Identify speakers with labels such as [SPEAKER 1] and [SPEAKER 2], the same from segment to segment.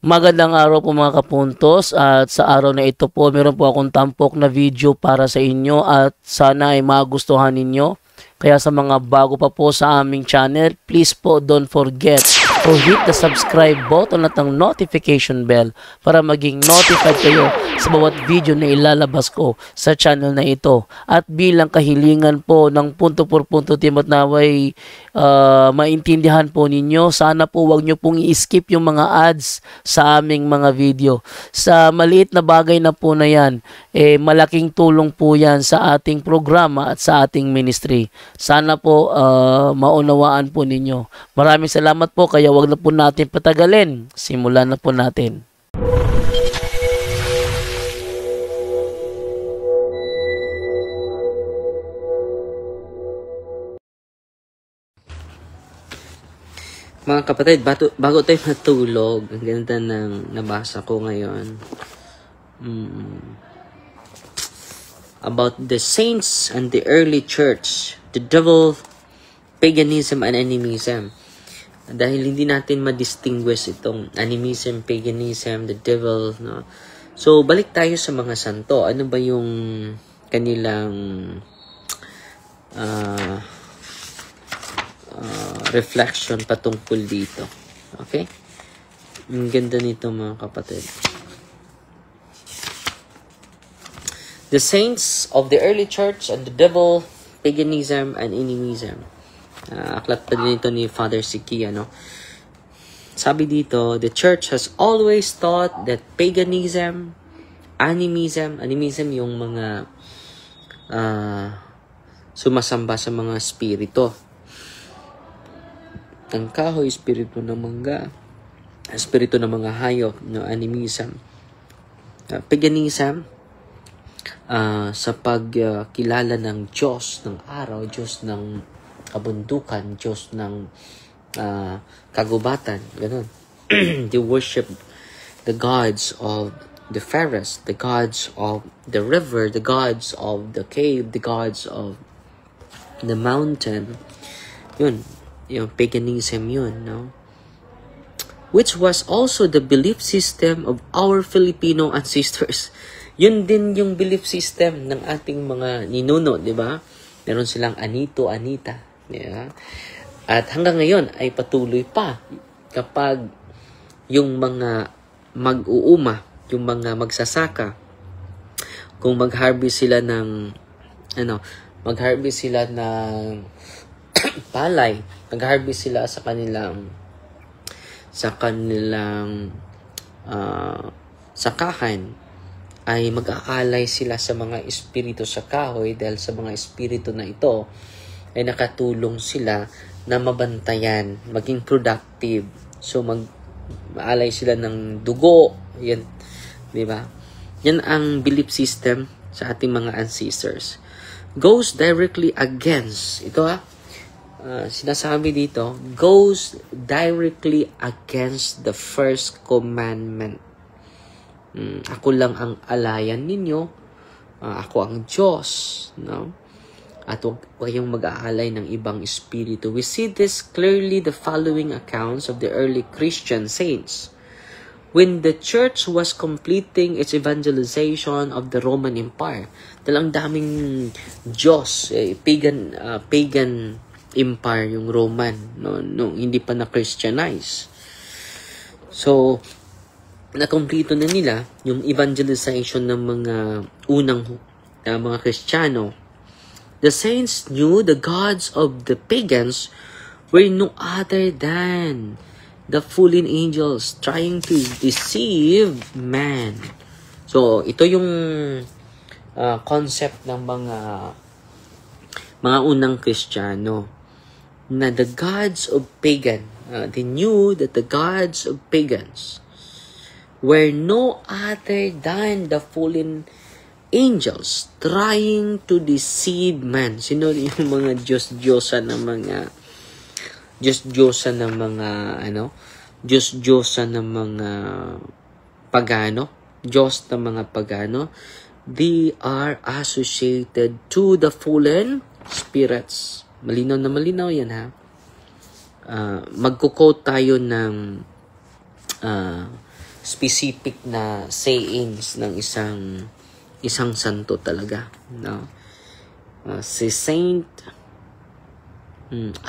[SPEAKER 1] Magandang araw po mga kapuntos, at sa araw na ito po meron po akong tampok na video para sa inyo at sana ay magustuhan ninyo. Kaya sa mga bago pa po sa aming channel, please po don't forget to hit the subscribe button at ang notification bell para maging notified kayo sa bawat video na ilalabas ko sa channel na ito. At bilang kahilingan po ng punto por punto team at naway maintindihan po ninyo, sana po wag nyo pong i-skip yung mga ads sa aming mga video. Sa maliit na bagay na po na yan, malaking tulong po yan sa ating programa at sa ating ministry. Sana po maunawaan po ninyo. Maraming salamat po, kaya wag na po natin patagalin. Simulan na po natin.
[SPEAKER 2] Mga kapatid, bago tayo matulog, ang ganda ng nabasa ko ngayon. About the saints and the early church, the devil, paganism, and animism. Dahil hindi natin ma-distinguish itong animism, paganism, the devil, no? So, balik tayo sa mga santo. Ano ba yung kanilang reflection patungkol dito. Okay? Ang ganda nito mga kapatid. The saints of the early church and the devil, paganism, and animism. Aklat pa din ito ni Father Sikia, no? Sabi dito, the church has always taught that paganism, animism yung mga sumasamba sa mga spirito. Ang kahoy, espiritu ng mangga, espiritu ng mga hayop, no, animism. Paganism, sa pagkilala ng Diyos ng araw, Diyos ng kabundukan, Diyos ng kagubatan, ganun. They worship the gods of the forest, the gods of the river, the gods of the cave, the gods of the mountain. Yun. Yung paganism yun, no? Which was also the belief system of our Filipino ancestors. Yun din yung belief system ng ating mga ninuno, di ba? Meron silang Anito, Anita. Yeah? At hanggang ngayon ay patuloy pa kapag yung mga mag-uuma, yung mga magsasaka, kung mag-harvest sila ng palay, nag-harvest sila sa kanilang sakahan, ay mag-aalay sila sa mga espiritu sa kahoy, dahil sa mga espiritu na ito ay nakatulong sila na mabantayan, maging productive. So mag-aalay sila ng dugo, yan, di ba? Yan ang belief system sa ating mga ancestors. Goes directly against, sinasabi dito, goes directly against the first commandment. Ako lang ang alayan ninyo, ako ang Diyos, no? At huwag kayong mag-aalay ng ibang espiritu. We see this clearly the following accounts of the early Christian saints. When the church was completing its evangelization of the Roman Empire, talang daming Diyos, pagan empire yung Roman, no, hindi pa na-Christianize. So, nakompleto na nila yung evangelization ng mga unang mga Kristiyano. The saints knew the gods of the pagans were no other than the fallen angels trying to deceive man. So, ito yung concept ng mga unang Kristiyano, na the gods of pagan, they knew that the gods of pagans were no other than the fallen angels trying to deceive man. Sino yung mga Diyos-Diyosan ng mga pagano, Diyos ng mga pagano? They are associated to the fallen spirits. Malinaw na malinaw yan, ha? Magko-quote tayo ng specific na sayings ng isang santo talaga, no? Si Saint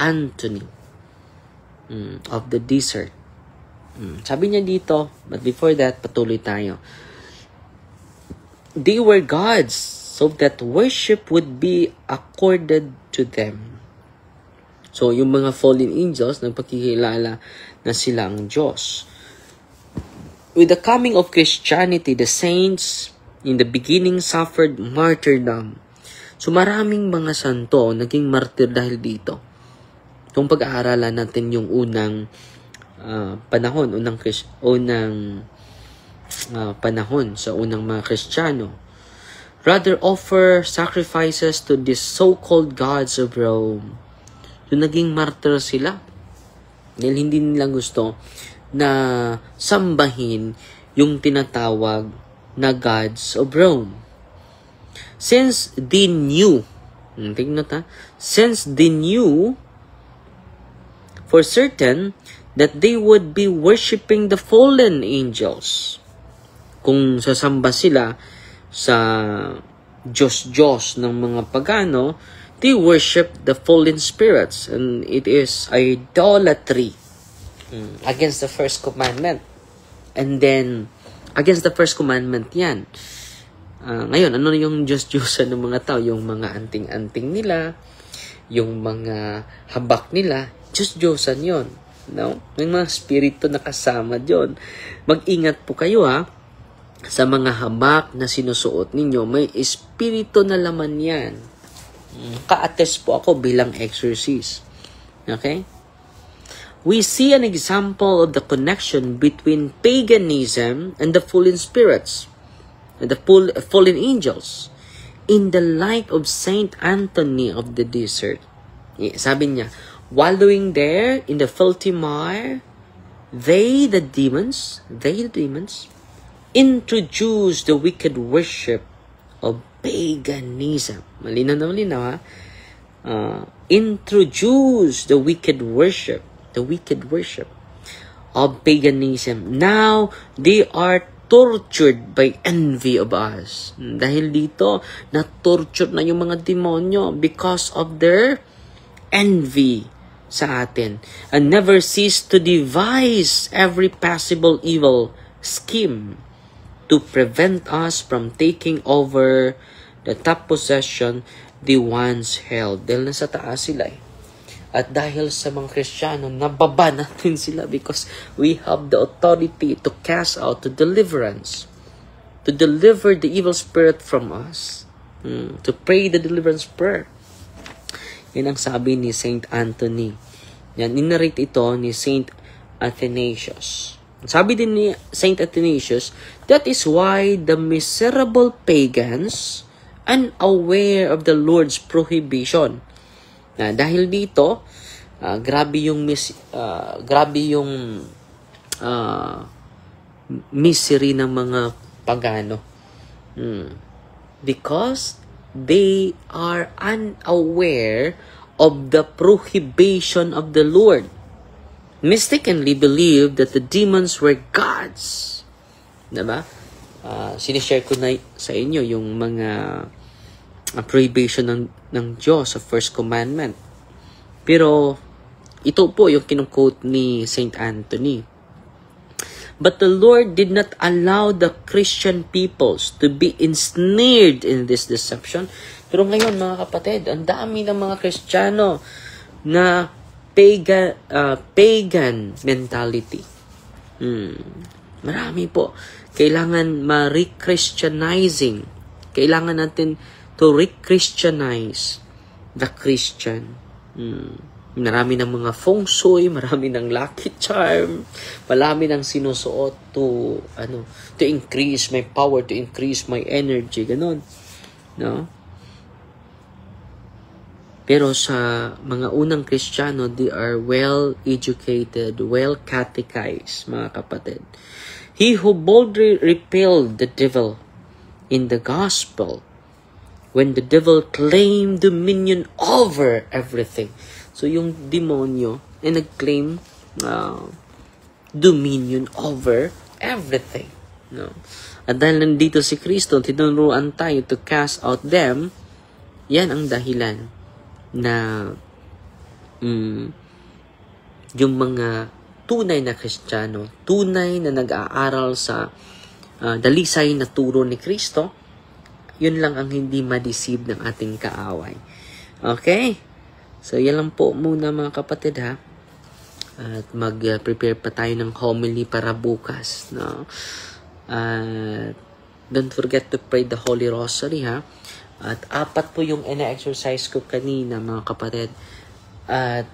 [SPEAKER 2] Anthony of the Desert. Sabi niya dito, but before that, patuloy tayo. They were gods, so that worship would be accorded to them. So, yung mga fallen angels, nagpakikilala na sila ang Diyos. With the coming of Christianity, the saints in the beginning suffered martyrdom. So, maraming mga santo naging martyr dahil dito. Kung pag-aaralan natin yung unang panahon, panahon sa unang mga Kristiyano, rather offer sacrifices to the so-called gods of Rome. So, naging martyr sila. Dahil hindi nila gusto na sambahin yung tinatawag na gods of Rome. Since they knew, since they knew for certain that they would be worshiping the fallen angels. Kung sasamba sila sa Diyos ng mga pagano, they worship the fallen spirits, and it is idolatry against the first commandment. And then, against the first commandment yan. Ngayon, ano yung Diyos-Diyosan ng mga tao? Yung mga anting-anting nila, yung mga habak nila, Diyos-Diyosan yun. No? May mga spirito na kasama dyan. Mag-ingat po kayo sa mga habak na sinusuot ninyo. May espiritu na laman yan. Ka-attest po ako bilang exorcist. Okay? We see an example of the connection between paganism and the fallen spirits, and the fallen angels, in the life of Saint Anthony of the Desert. Sabi niya, wallowing there in the filthy mire, they, the demons, introduce the wicked worship of paganism. Malinaw na malinaw, introduce the wicked worship of paganism. Now, they are tortured by envy of us. Dahil dito, na-torture na yung mga demonyo because of their envy sa atin, and never cease to devise every possible evil scheme to prevent us from taking over the top possession they once held. Dahil nasa taas sila At dahil sa mga Kristiyano, nababa natin sila because we have the authority to cast out, to deliverance, to deliver the evil spirit from us, to pray the deliverance prayer. Yan ang sabi ni Saint Anthony. Yan, ninarrate ito ni Saint Athanasius. Sabi din ni Saint Athanasius, that is why the miserable pagans, unaware of the Lord's prohibition. Na dahil dito, grabe yung misery ng mga pagano. Because they are unaware of the prohibition of the Lord. Mistakenly believe that the demons were gods. Diba? Sinishare ko na sa inyo yung mga prohibition ng Diyos sa first commandment. Pero ito po yung kinuquote ni Saint Anthony. But the Lord did not allow the Christian peoples to be ensnared in this deception. Pero ngayon mga kapatid, ang dami ng mga Kristiyano na pagan mentality. Marami po. Kailangan ma-re-Christianizing. Kailangan natin to re-Christianize the Christian. Marami ng mga feng shui, marami ng lucky charm, marami ng sinusuot to increase my power, to increase my energy, ganun. No? Pero sa mga unang Kristiyano, they are well-educated, well-catechized, mga kapatid. He who boldly repelled the devil in the gospel, when the devil claimed dominion over everything. So, yung demonyo ay nag-claim dominion over everything. No? At dahil nandito si Kristo, tinuruan tayo to cast out them, yan ang dahilan na yung mga tunay na Kristiyano, tunay na nag-aaral sa dalisay na turo ni Kristo, yun lang ang hindi ma-deceive ng ating kaaway. Okay? So, yan lang po muna mga kapatid ha. At mag-prepare pa tayo ng homily para bukas. No? Don't forget to pray the Holy Rosary ha. At 4 po yung ina-exercise ko kanina mga kapatid. At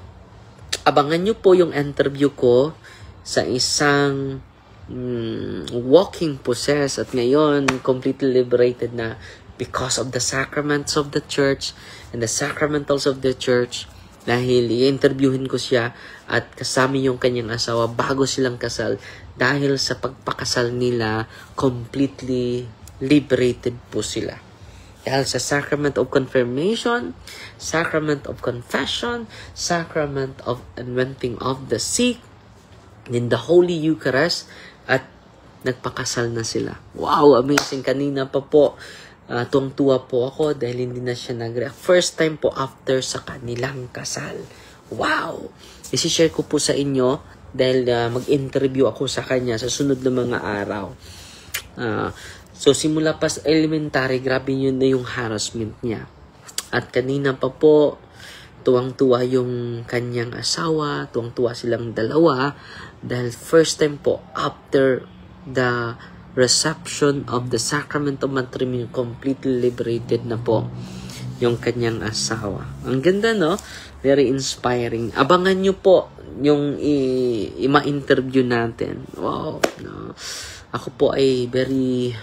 [SPEAKER 2] abangan nyo po yung interview ko sa isang walking possessed at ngayon completely liberated na because of the sacraments of the church and the sacramentals of the church. Dahil i-interviewin ko siya at kasama yung kanyang asawa bago silang kasal, dahil sa pagpakasal nila completely liberated po sila. Dahil sa sacrament of confirmation, sacrament of confession, sacrament of anointing of the sick, in the Holy Eucharist, at nagpakasal na sila. Wow, amazing. Kanina pa po, tuwang-tuwa po ako dahil hindi na siya nag-react. First time po after sa kanilang kasal. Wow! Isi-share ko po sa inyo dahil mag-interview ako sa kanya sa sunod na mga araw. So, simula pa sa elementary, grabe yun na yung harassment niya. At kanina pa po, tuwang-tuwa yung kanyang asawa, tuwang-tuwa silang dalawa, dahil first time po, after the reception of the sacrament of matrimony, completely liberated na po yung kanyang asawa. Ang ganda, no? Very inspiring. Abangan nyo po yung i-ma-interview natin. Wow, no? Ako po ay very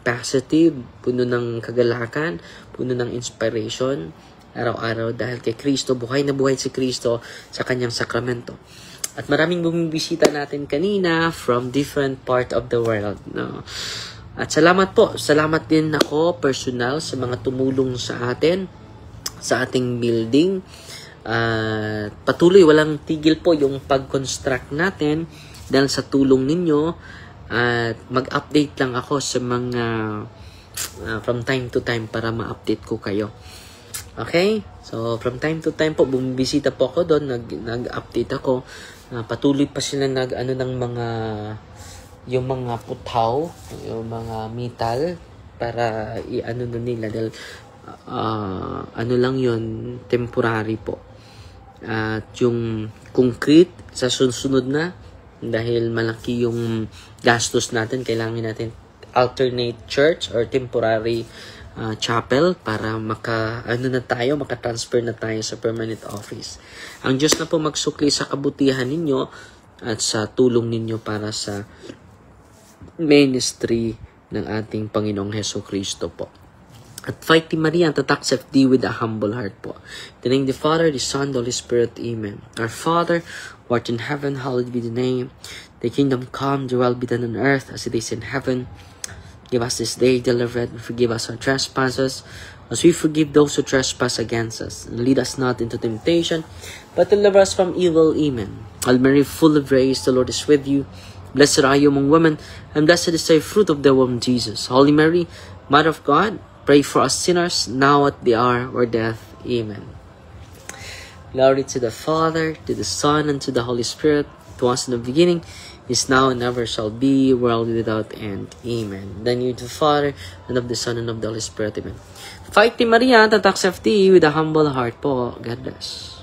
[SPEAKER 2] positive, puno ng kagalakan, puno ng inspiration, araw-araw dahil kay Kristo, buhay na buhay si Kristo sa kanyang sakramento. At maraming bumibisita natin kanina from different part of the world. No? At salamat po. Salamat din ako personal sa mga tumulong sa atin, sa ating building. Patuloy, walang tigil po yung pag-construct natin dahil sa tulong ninyo. At mag-update lang ako sa mga from time to time para ma-update ko kayo. Okay? So, from time to time po, bumibisita po ako doon, nag-update ako. Patuloy pa sila ng mga, yung mga putaw, yung mga metal, para i-ano na nila. Dahil, lang yun, temporary po. At yung concrete, sa sunod na, dahil malaki yung gastos natin, kailangan natin alternate church or temporary chapel para maka-transfer na tayo sa permanent office. Ang Diyos na po magsukli sa kabutihan ninyo at sa tulong ninyo para sa ministry ng ating Panginoong Heso Kristo po. At Fighty Maria, tatak thee with a humble heart po. In the name of the Father, the Son, the Holy Spirit, Amen. Our Father, who art in heaven, hallowed be the name. Thy kingdom come, thy will be done on earth as it is in heaven. Give us this day daily bread, and forgive us our trespasses, as we forgive those who trespass against us. And lead us not into temptation, but deliver us from evil. Amen. Hail Mary, full of grace, the Lord is with you. Blessed are you among women, and blessed is the fruit of the womb, Jesus. Holy Mary, Mother of God, pray for us sinners, now at the hour of our death. Amen. Glory to the Father, to the Son, and to the Holy Spirit, to us in the beginning, is now and ever shall be, world without end. Amen. Then you to the Father, and of the Son, and of the Holy Spirit. Amen. Fighty Maria, tatak thee with a humble heart po. God bless.